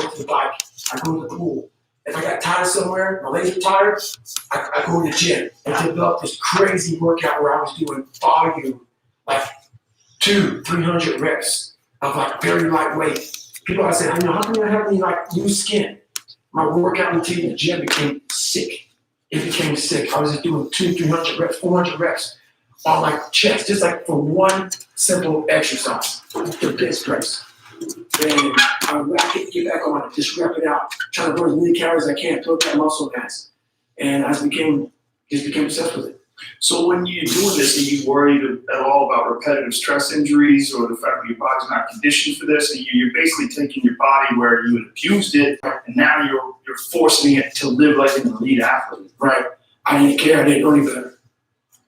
go to the bike, I go to the pool. If I got tired somewhere, my legs are tired, I go to the gym and develop this crazy workout where I was doing volume, like 200-300 reps of like very lightweight. People I said, how come you have any like loose skin? My workout routine in the gym became sick. It became sick. I was just doing 200-300 reps, 400 reps on like chest, just like for one simple exercise, the bench press. And I would get back on it, just rep it out, trying to burn as many calories as I can, build that muscle mass. And I just became obsessed with it. So when you're doing this, are you worried at all about repetitive stress injuries or the fact that your body's not conditioned for this? And you're basically taking your body where you had abused it, and now you're forcing it to live like an elite athlete. Right. I didn't care. I didn't know any better.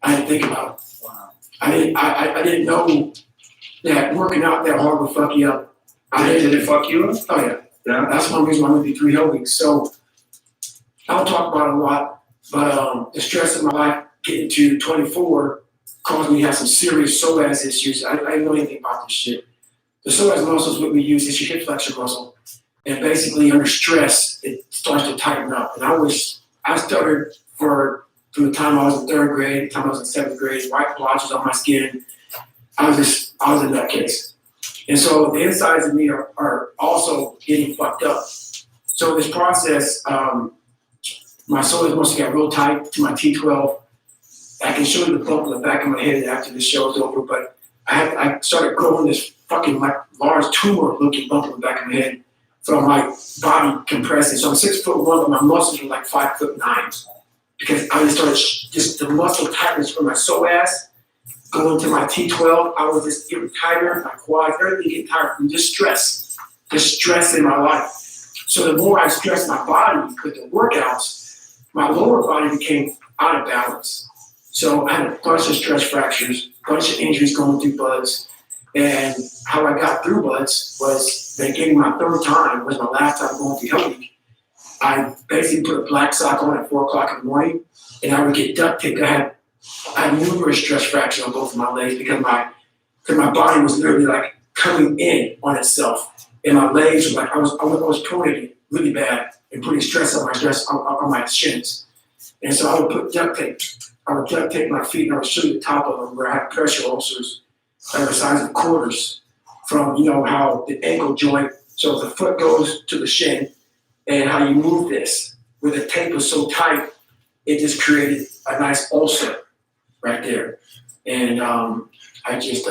I didn't think about it. Wow. I didn't know that working out that hard would fuck you up. Did it fuck you up? Oh yeah. Yeah. That's one reason why I'm gonna do 3 Hell Weeks. So I'll talk about it a lot, but the stress of my life getting to 24 caused me to have some serious psoas issues. I didn't know anything about this shit. The psoas muscle is what we use. It's your hip flexor muscle. And basically under stress, it starts to tighten up. And I started from the time I was in 3rd grade, the time I was in 7th grade, white blotches on my skin. I was a nutcase. And so the insides of me are also getting fucked up. So this process, my psoas muscle got real tight to my T12. I can show you the bump in the back of my head after this show is over, but I started growing this fucking like large tumor looking bump in the back of my head from my body compressing. So I'm 6'1", but my muscles are like 5'9", because I just started just the muscle tightness from my psoas going to my T12. I was just getting tighter, my quads, everything getting tired from just stress in my life. So the more I stressed my body with the workouts, my lower body became out of balance. So I had a bunch of stress fractures, a bunch of injuries going through buds. And how I got through buds was they gave me my 3rd time, was my last time going through Hell Week. I basically put a black sock on at 4 o'clock in the morning, and I would get duct taped. I had numerous stress fractures on both of my legs because my body was literally like coming in on itself. And my legs were like, I was pronated really bad and putting stress on my shins. And so I would put duct tape. I would duct tape my feet and I would show you the top of them where I had pressure ulcers that were the size of quarters from, how the ankle joint, so the foot goes to the shin, and how you move this, where the tape was so tight, it just created a nice ulcer right there. And I just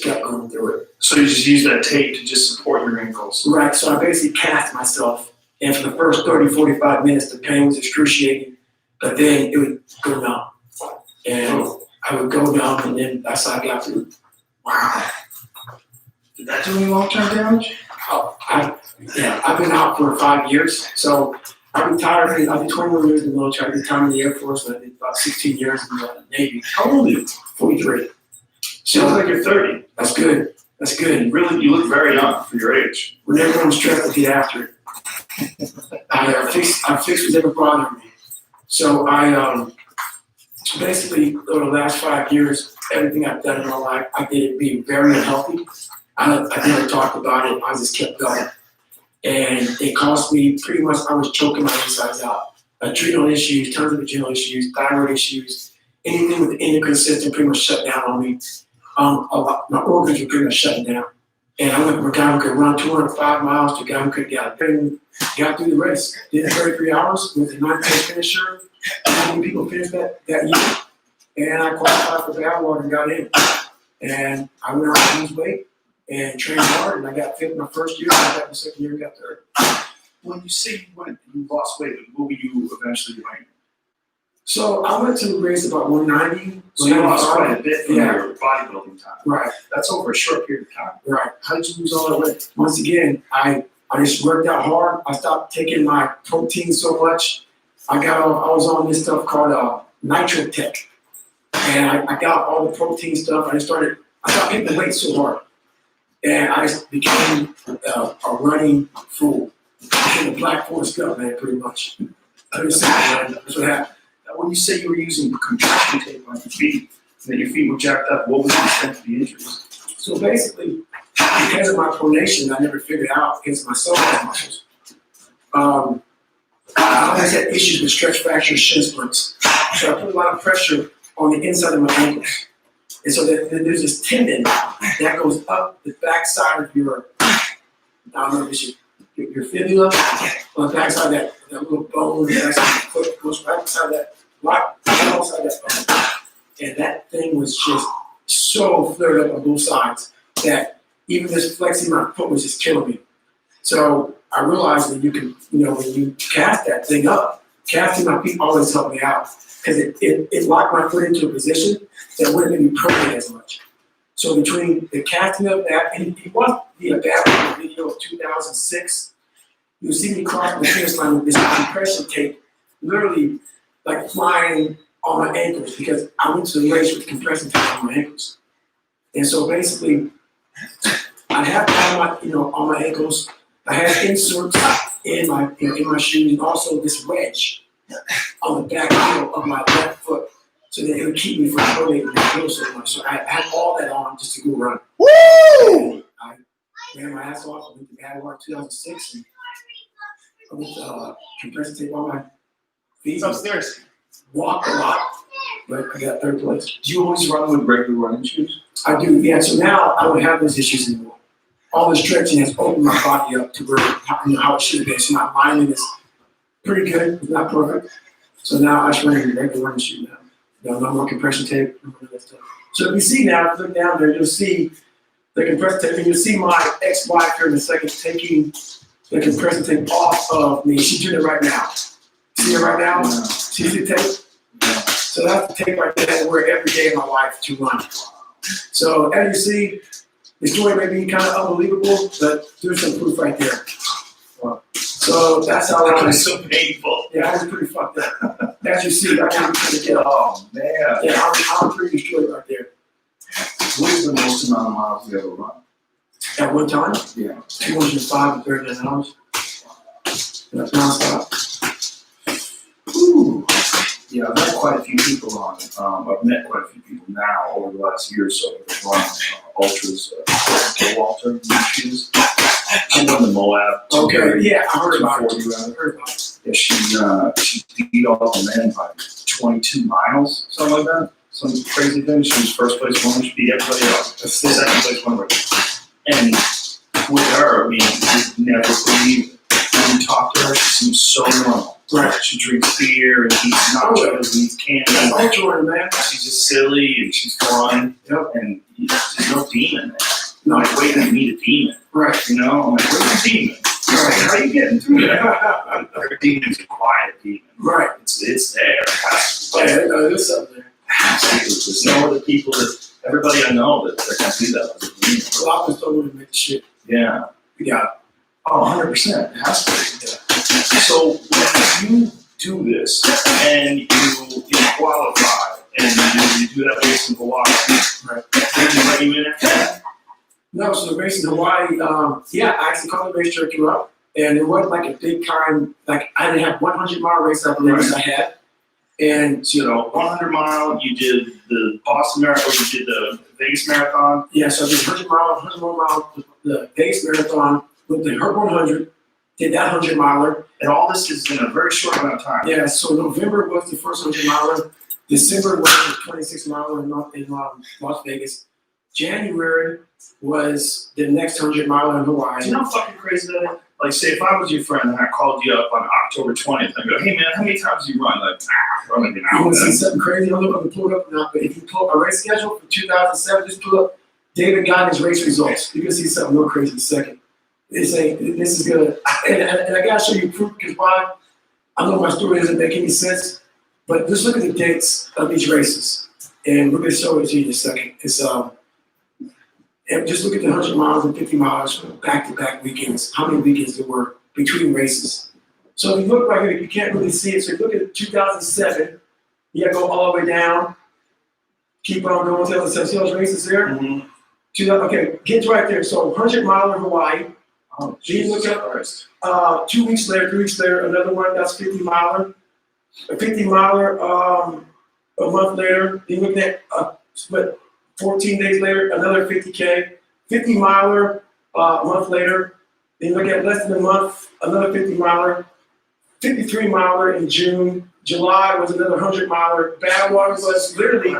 kept going through it. So you just use that tape to just support your ankles? Right, so I basically cast myself, and for the first 30, 45 minutes, the pain was excruciating, but then it would go numb. And I would go numb, and then that's how I got through. Wow. Did that do any long-term damage? Oh, I've been out for 5 years, so I retired. I did 21 years in the military. I did time in the Air Force, and I did about 16 years in the Navy. How old are you? 43. Sounds like you're 30. That's good. That's good. You look very young for your age. Whenever I'm stressed, I get after it. I fix whatever bothering me. So I basically, over the last 5 years, everything I've done in my life, I did it being very unhealthy. I never talked about it. I just kept going. And it cost me pretty much, I was choking my insides out. Adrenal issues, tons of adrenal issues, thyroid issues, anything with the endocrine system pretty much shut down on me. My organs were pretty much shutting down. And I went from a guy who could run 205 miles to a guy who could get got through the race. Did it 33 hours with a 9-10 finisher. How many people finished that year? And I qualified for Badwater and got in. And I went on to lose weight and trained hard, and I got fit my first year, and I got my 2nd year and got 3rd. When you say you lost weight, what were you eventually doing? So I went to the race about 190. So you lost quite a bit from your bodybuilding time. Right. That's over a short period of time. Right. How did you lose all that weight? Once again, I just worked out hard. I stopped taking my protein so much. I was on this stuff called Nitro Tech. And I got all the protein stuff. I stopped getting the weight so hard. And I just became a running fool. I became a Black Forest Gump, man, pretty much. That's what happened. Now, when you say you were using compression tape on your feet, and that your feet were jacked up, what was the extent of the injuries? So basically, because of my pronation, I never figured out against my psoas muscles. I always had issues with stretch fractures, shin splints. So I put a lot of pressure on the inside of my ankles. And so there's this tendon that goes up the backside of your, I don't know if it's your fibula, on the backside of that little bone, the backside of the foot goes right beside that, right outside that bone. And that thing was just so flared up on both sides that even just flexing my foot was just killing me. So I realized that you can, when you cast that thing up, casting my feet always helped me out because it locked my foot into a position that wouldn't let me permeate as much. So between the casting of that, and it was the bad video of 2006, you see me crossing the finish line with this compression tape, literally like flying on my ankles because I went to the race with compression tape on my ankles. And so basically, I have on my ankles. I had inserts in my shoes and also this wedge on the back heel of my left foot so that it would keep me from rotating the heel so much. So I had all that on just to go run. Woo! I ran my ass off. I went to Badwater 2006 and I went compression tape on my feet. It's upstairs. Walked a lot, but I got third place. Do you always run with regular running shoes? I do, yeah. So now I don't have those issues anymore. All the stretching has opened my body up to where how it should have been. So my lining is pretty good. It's not perfect. So now I should run a regular running shoe now. No more compression tape, no more of that stuff. So if you see now, if you look down there, you'll see the compression tape, and you'll see my ex-wife here in a second taking the compression tape off of me. She's doing it right now. See it right now? See the tape? So that's the tape right there that I wear every day of my life to run. So as you see, the story may be kind of unbelievable, but there's some proof right there. So that's how I was so painful. Yeah, I was pretty fucked up. As you see, I can't get up. Oh man. Yeah, I'm pretty destroyed right there. What is the most amount of miles you ever run? At one time? Yeah. 205 to 39 hours. That's nonstop. Ooh. Yeah, I've met quite a few people on it. I've met quite a few people now over the last year or so that run ultras. Walter, shoes. She won the Moab. Okay, yeah, I heard about it. Yeah, she beat all the men by 22 miles, something like that. Some crazy thing. She was first place winner. She beat everybody else. That's the second place winner. And with her, I mean, you'd never believe it. When you talk to her, she seems so normal. Right. She drinks beer and eats nachos and eats candy. That's Jordan, man. She's just silly and she's fun. Yep. And there's no demon there. No. I'm like, wait, I need a demon. Right. You know? I'm like, where's the demon? Right. How are you getting through that? Her demon's a quiet demon. Right. It's there. Yeah, there's something there. Absolutely. There's no other people that, everybody I know that can see that. A lot of us don't want to make the shit. Yeah. We got it. Oh, 100%. It has to be. Yeah. So when you do this and you qualify and you do that race in Hawaii, right. Did you let you in after that? No, so the race in Hawaii, I actually called the race director up, and it wasn't like a big time, like I didn't have 100-mile race I believe I had. And so, 100-mile, you did the Boston Marathon, you did the Vegas Marathon. Yeah, so I did 100-mile, the Vegas Marathon with the Herb 100, did that 100-miler. And all this is in a very short amount of time. Yeah, so November was the first 100-miler. December was the 26-miler in Las Vegas. January was the next 100-miler in Hawaii. Do you know how fucking crazy that is? Like, say, if I was your friend and I called you up on October 20th, and I go, hey man, how many times do you run? Like, run like an hour. You want to see something crazy? I'm going to pull it up now. But if you pull up a race schedule for 2007, just pull up David Goggins' race results. You're going to see something real crazy in a second. This is good. And I got to show you proof because why? I know my story doesn't make any sense, but just look at the dates of these races. And we're going to show it to you in a second. It's and just look at the 100 miles and 50 miles from back-to-back weekends, how many weekends there were between races. So if you look right here, you can't really see it. So if you look at 2007, you got to go all the way down. Keep on going until see those races there? Mm-hmm. Okay, get right there. So 100-mile in Hawaii. Oh, Jesus Christ. 2 weeks later, 3 weeks later, another one, that's 50-miler. A 50-miler a month later. You look at, 14 days later, another 50K. 50 miler a month later. Then you look at less than a month, another 50 miler, 53 miler in June. July was another 100 miler. Badwater was literally,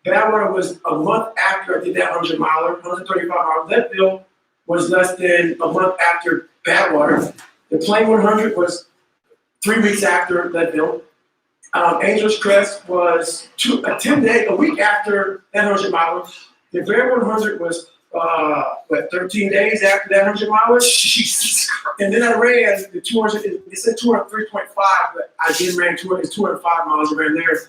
Badwater was a month after I did that 100 miler, 135 miler. Leadville was less than a month after Badwater. The Plain 100 was 3 weeks after Leadville. Angel's Crest was a week after that 100 miler. The Bear 100 was 13 days after that 100 miles. Jesus Christ. And then I ran the 200. It said 203.5, but I did ran 205 miles. I ran there.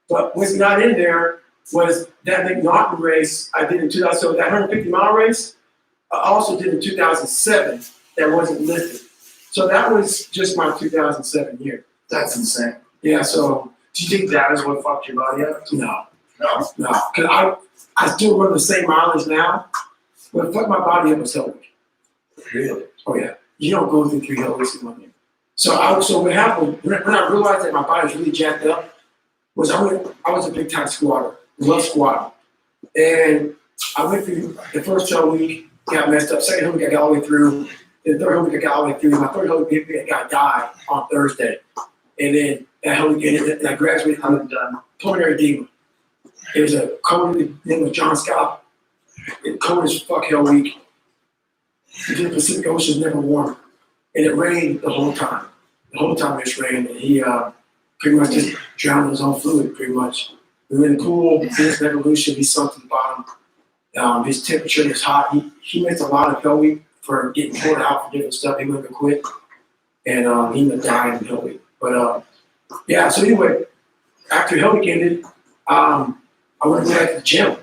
But what's not in there was that McNaughton race I did in 2000. So that 150 mile race I also did in 2007. That wasn't listed. So that was just my 2007 year. That's insane. Yeah. So do you think that is what fucked your body up? no, No. because I still run the same mileage now. What fucked my body up was Hell Week. Really? Oh yeah. You don't go through 3 Hell Weeks in 1 year. So what happened when I realized that my body's really jacked up was I was a big time squatter, love squatting, and I went through the first Hell Week, got messed up. Second Hell Week I got all the way through. The third Hell Week I got all the way through. My third Hell Week I got died on Thursday, and then that Hell Week ended, and I graduated with pulmonary edema. It was a cold, his name was John Scott. It cold as fuck Hell Week. The Pacific Ocean was never warm. And it rained the whole time. The whole time it rained. And he pretty much just drowned in his own fluid, pretty much. We were in the pool, his evolution, he sunk to the bottom. His temperature was hot. He missed a lot of Hell Week for getting pulled out for different stuff. He went to quit. And he ended up dying in Hell Week. But yeah, so anyway, after Hell Week ended, I went back to the gym.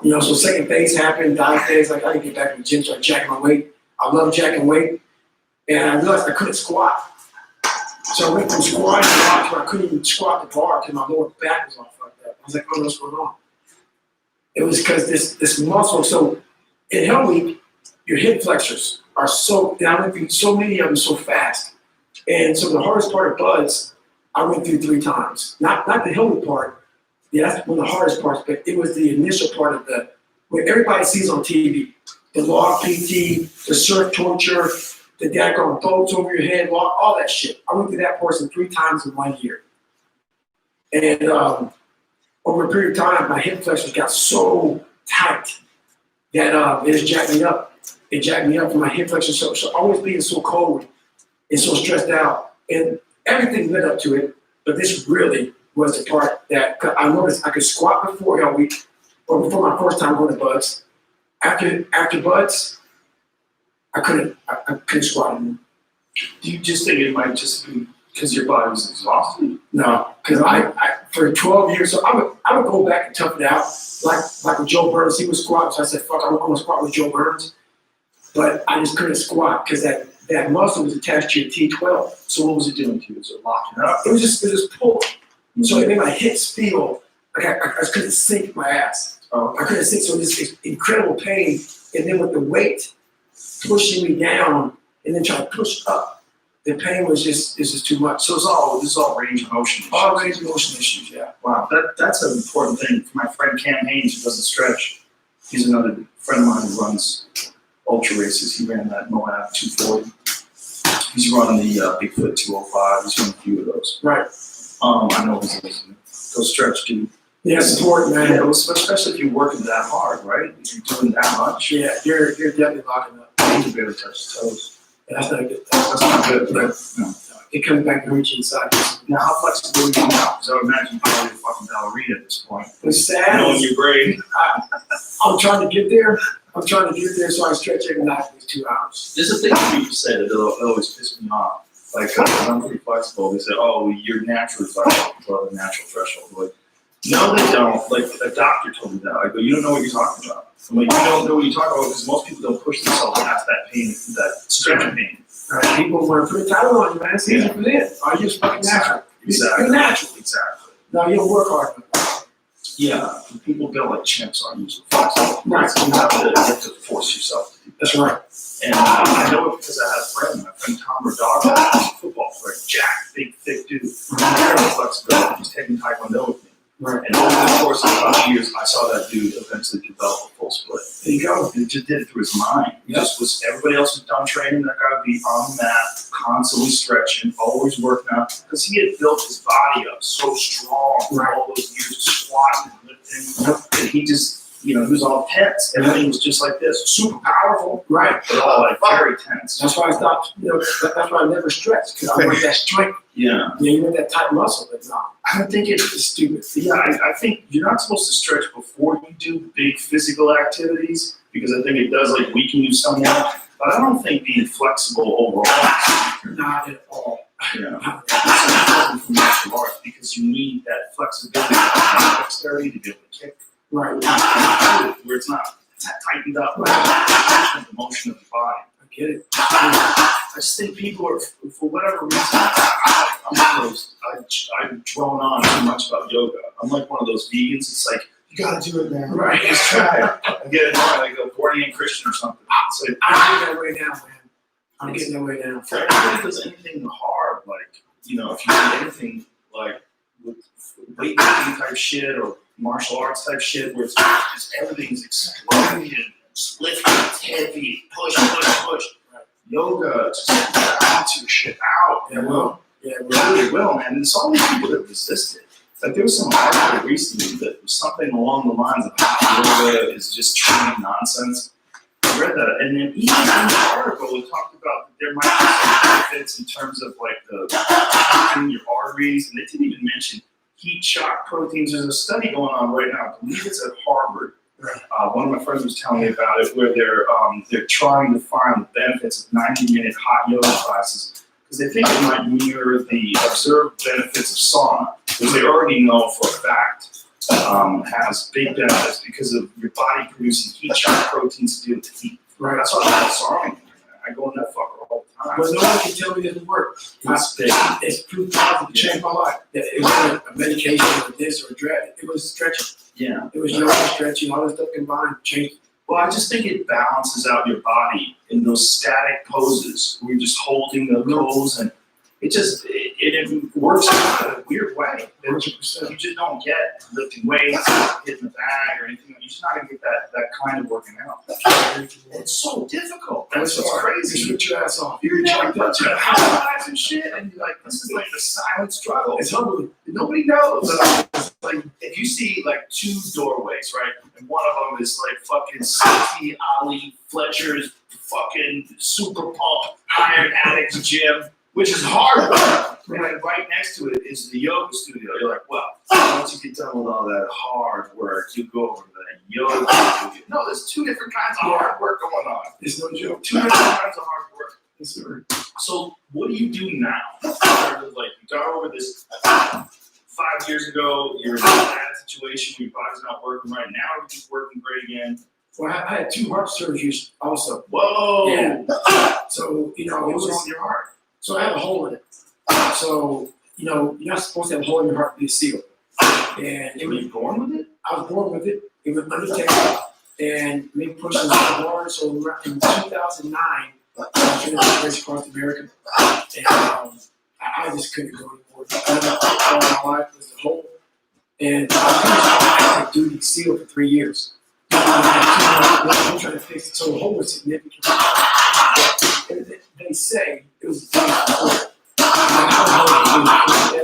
You know, so second phase happened, diet phase, like I didn't get back to the gym, so I jacked my weight. I love jacking weight. And I realized I couldn't squat. So I went from squatting a lot to where I couldn't even squat the bar because my lower back was all fucked up. I was like, oh, what's going on? It was because this muscle, so in Hell Week, your hip flexors are so down, so many of them so fast. And so the hardest part of buds, I went through 3 times. Not the Hell Week part. Yeah, that's one of the hardest parts, but it was the initial part of what everybody sees on TV. The log PT, the surf torture, the daggone boats over your head, all that shit. I went through that portion 3 times in 1 year. And over a period of time, my hip flexors got so tight that it just jacked me up. It jacked me up from my hip flexors. So always being so cold and so stressed out. And everything led up to it, but this really was the part that I noticed I could squat before Hell Week, or before my first time going to Buds. After Buds, I couldn't squat anymore. Do you just think it might just be because your body was exhausted? No, because I for 12 years, so I would go back and tough it out, like with Joe Burns. He was squatting, so I said, fuck, I'm gonna squat with Joe Burns. But I just couldn't squat because that muscle was attached to your T12. So what was it doing to you? Was it locking up? It was just pulling. So it made my hips feel like I couldn't sink my ass. Oh. I couldn't sink, so this incredible pain. And then with the weight pushing me down and then trying to push up, the pain was just too much. So this is all range of motion issues. All range of motion issues, yeah. Wow, that's an important thing. For my friend Cam Haynes, who doesn't stretch, he's another friend of mine who runs ultra races. He ran that Moab 240. He's run the Bigfoot 205. He's run a few of those. Right. I know he's listening. Go stretch, dude. Yeah, it's important, man. Yeah, especially if you're working that hard, right? If you're doing that much. Yeah, you're definitely locking up. You can barely touch his toes. Yeah, that's not a good thing. That's not good, right? No. It comes back to reach inside. Now, how flexible are you now? Because I would imagine you're probably a fucking ballerina at this point. It's sad. Knowing your brain. I'm trying to get there. So I stretch every night for 2 hours. There's a thing that people say that always piss me off. Like, I'm pretty flexible. They say, oh, you're naturally flexible below the natural threshold. Like, no, they don't. Like, a doctor told me that. I go, you don't know what you're talking about. I'm like, you don't know what you're talking about because most people don't push themselves past that pain, that stretching pain. Right. People want to put a title on you, man. It's easy for them. Are you just fucking natural? Exactly. You're natural. Exactly. No, you don't work hard. Yeah, people build like chimps on usually flexible. Right. You have to force yourself to do that. That's right. And I know it because I had my friend Tom Rodar, who's a football player, Jack, big, thick dude, very flexibility. He's taking Taekwondo with me. Right. And over the course of 5 years, I saw that dude eventually develop a full split. There you go. He just did it through his mind. He just was, everybody else was done training, that guy would be on the mat, constantly stretching, always working out, because he had built his body up so strong for all those years of squatting and lifting, and he just, he was all tense. Everything was just like this, super powerful, Right. but all like very tense. That's why I stopped, that's why I never stretched, because I want that strength. Yeah. You want that tight muscle, but no. I don't think it's stupid. Yeah, I think you're not supposed to stretch before you do big physical activities, because I think it does like weaken you somewhat. But I don't think being flexible overall. Not at all. Yeah. It's important for martial arts because you need that flexibility and dexterity to be able to kick. Right. Where it's not tightened up by the motion of the body. I get it. I just think people are, for whatever reason, I'm one of those, I've drawn on too much about yoga. I'm like one of those vegans. It's like, you gotta do it, man. Right. Just try it. I get it now. I go born again Christian or something. It's like, I'm getting that way now, man. I'm getting that way now. for anybody who does anything hard, like, if you do anything like with weightlifting type shit or martial arts type shit, where it's just everything's exploding and just lifting, it's heavy, push. Yoga just balance your shit out. Yeah, well. Yeah, It really will, man. And it's all these people that resisted. Like there was some article recently that was something along the lines of how yoga is just training nonsense. I read that, and then even in the article it talked about that there might be some benefits in terms of like the in your arteries, and they didn't even mention heat shock proteins. There's a study going on right now. I believe it's at Harvard. One of my friends was telling me about it, where they're trying to find the benefits of 90-minute hot yoga classes because they think it might mirror the observed benefits of sauna, because they already know for a fact has big benefits because of your body producing heat shock proteins to deal with the heat. Right. That's why I love sauna. I go in that fucker all the time. But no one can tell me it doesn't work. It's proof positive. It changed my life. It wasn't a medication or this or a drug. It was stretching. Yeah. It was yoga, stretching, all that stuff combined changed. Well, I just think it balances out your body in those static poses where you're just holding the pose, and it works out in a weird way. 100%. You just don't get lifting weights, hitting the bag, or anything. You're just not gonna get that kind of working out. It's so difficult. That's what's crazy. You shoot your ass off. You're never touching highlights and shit, and you're like, this is like the silent struggle. It's humbling. Nobody knows. It's like if you see like two doorways, right, and one of them is like fucking Safety Ali Fletcher's fucking super pump iron addicts gym, which is hard work. And right next to it is the yoga studio. You're like, well, once you get done with all that hard work, you go over to the yoga studio. No, there's two different kinds of hard work going on. It's no joke. Two different kinds of hard work. Yes, sir. So what do you do now? Like you got over this 5 years ago, you're in a bad situation, your body's not working right now, everything's working great again. Well, I had 2 heart surgeries also. Whoa! Yeah. So, it What was was wrong with your heart? So I have a hole in it. So, you're not supposed to have a hole in your heart to be sealed. And Were you born with it? I was born with it. It was undetected. And me pushing so hard. So in 2009, I was trying to race across America. And I just couldn't go anymore. All my life was a hole. And I had duty sealed for 3 years. I'm trying to fix it. So the hole was significant. And they say it was yeah,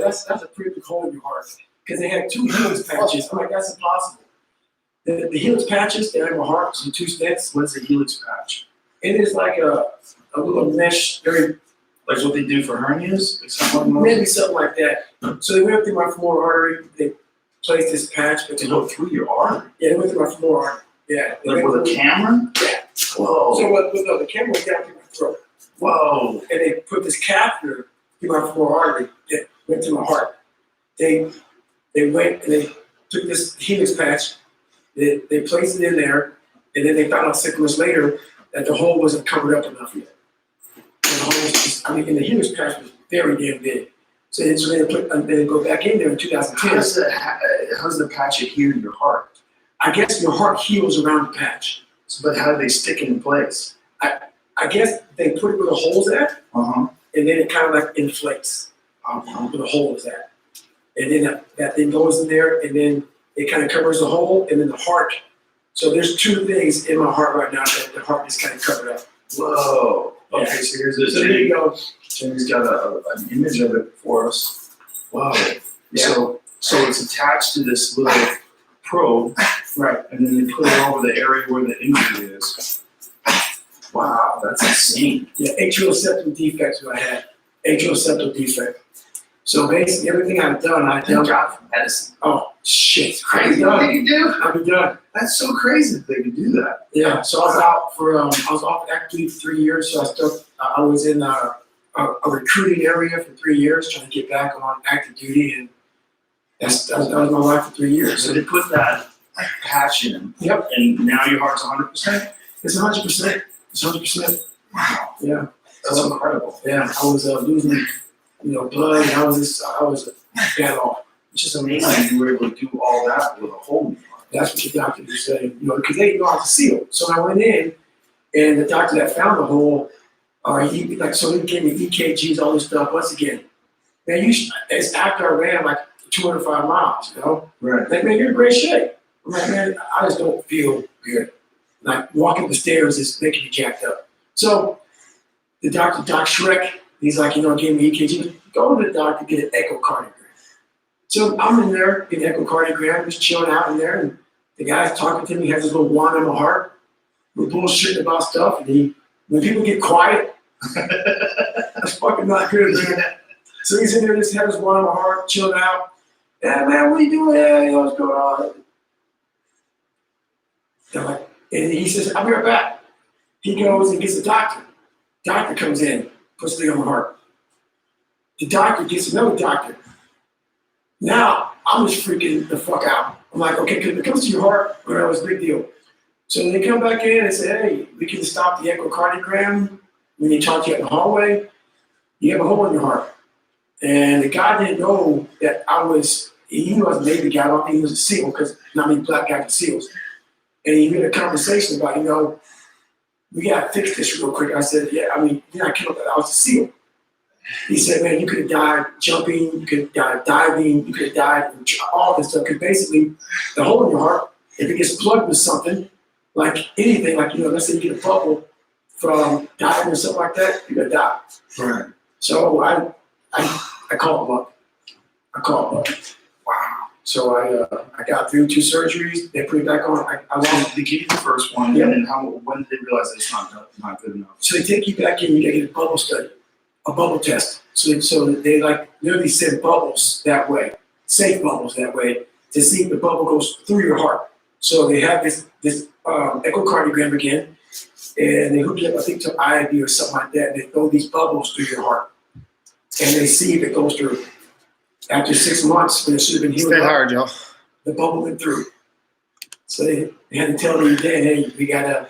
that's a pretty big hole in your heart. Because they had 2 Helix patches. I'm like, that's impossible. The Helix patches, they have a heart, so 2 stents. What is a helix patch? It is like a little mesh, very Like what they do for hernias? Like something like maybe something like that. So they went through my femoral artery. They placed this patch, but that? To go through your artery? yeah, they went through my femoral artery. Yeah. Like with a camera? Yeah. Whoa. So the camera was down through my throat. Whoa. And they put this catheter through my femoral artery that went to my heart. They went and they took this Helix patch, they placed it in there, and then they found out 6 months later that the hole wasn't covered up enough yet. And the hole was just, and the Helix patch was very damn big. So they go back in there in 2010. How does the patch adhere to your heart? I guess your heart heals around the patch. So, but how do they stick it in place? I guess they put it where the hole's at, Uh-huh. and then it kind of like inflates where the hole is at. And then that thing goes in there, and then it kind of covers the hole, and then the heart So there's two things in my heart right now that the heart is kind of covered up. Whoa. Yeah. Okay, so here's this. So there you go. Jimmy's got an image of it for us. Wow. Yeah. So it's attached to this little probe, Right. and then they put it over the area where the injury is. Wow, that's insane. Yeah, atrial septal defect is what I had. Atrial septal defect. So basically everything I've done, Thank God for medicine. Oh shit, Crazy what they can do. I'll be done. That's so crazy that they can do that. Yeah, so I was out for I was off active duty for 3 years. So I was in a recruiting area for 3 years, trying to get back on active duty, and that was my life for 3 years. So they put that patch in. Yep, And now your heart's 100%? it's 100%. It's 100%. Wow. Yeah, That's incredible. yeah. I was losing, blood, and I was bad off. It's just amazing you were able to do all that with a hole in your heart. That's what the doctor was saying, because they didn't know how to seal. So I went in, and the doctor that found the hole, he gave me EKGs, all this stuff. Once again, man, it's after I ran like 205 miles, Right. Like, man, you're in great shape. I'm like, man, I just don't feel good. Like, walking the stairs is making me jacked up. So the doctor, Doc Shrek, he's like, gave me EKG. Go to the doctor, get an echocardiogram. So I'm in there, getting an echocardiogram, just chilling out in there, and the guy's talking to me, he has his little wand on my heart. We're bullshitting about stuff, and when people get quiet, that's fucking not good, man. So he's in there, just has his wand on my heart, chilling out. Yeah, man, what are you doing? Yeah, what's going on? And he says, I'll be right back. He goes and gets the doctor. Doctor comes in, puts the thing on my heart. The doctor gets another doctor. Now, I'm just freaking the fuck out. I'm like, okay, because it comes to your heart, whatever, it's a big deal. So they come back in and say, hey, we can stop the echocardiogram. When they talk to you in the hallway, you have a hole in your heart. And the guy didn't know that he was a Navy guy, I don't think he was a SEAL, because not many black guys are SEAls. And he made a conversation about, we gotta fix this real quick. I said, yeah, I killed that. I was a SEAL. He said, man, you could have died jumping, you could have died diving, you could have died from all this stuff. Because basically, the hole in your heart, if it gets plugged with something, like anything, like, let's say you get a bubble from diving or something like that, you're gonna die. Right. So I called him up. Wow. So I got through 2 surgeries. They put it back on. I lost. They gave you the first one, Yeah. and then when did they realize that it's not good enough? So they take you back in. You gotta get a bubble study, a bubble test. So they literally send bubbles that way, safe bubbles that way, to see if the bubble goes through your heart. So they have this echocardiogram again, and they hook you up, I think, to IV or something like that. And they throw these bubbles through your heart, and they see if it goes through. After 6 months, when it should have been healed, Stay hard, y'all. the bubble went through. So they had to tell me then, hey, we gotta,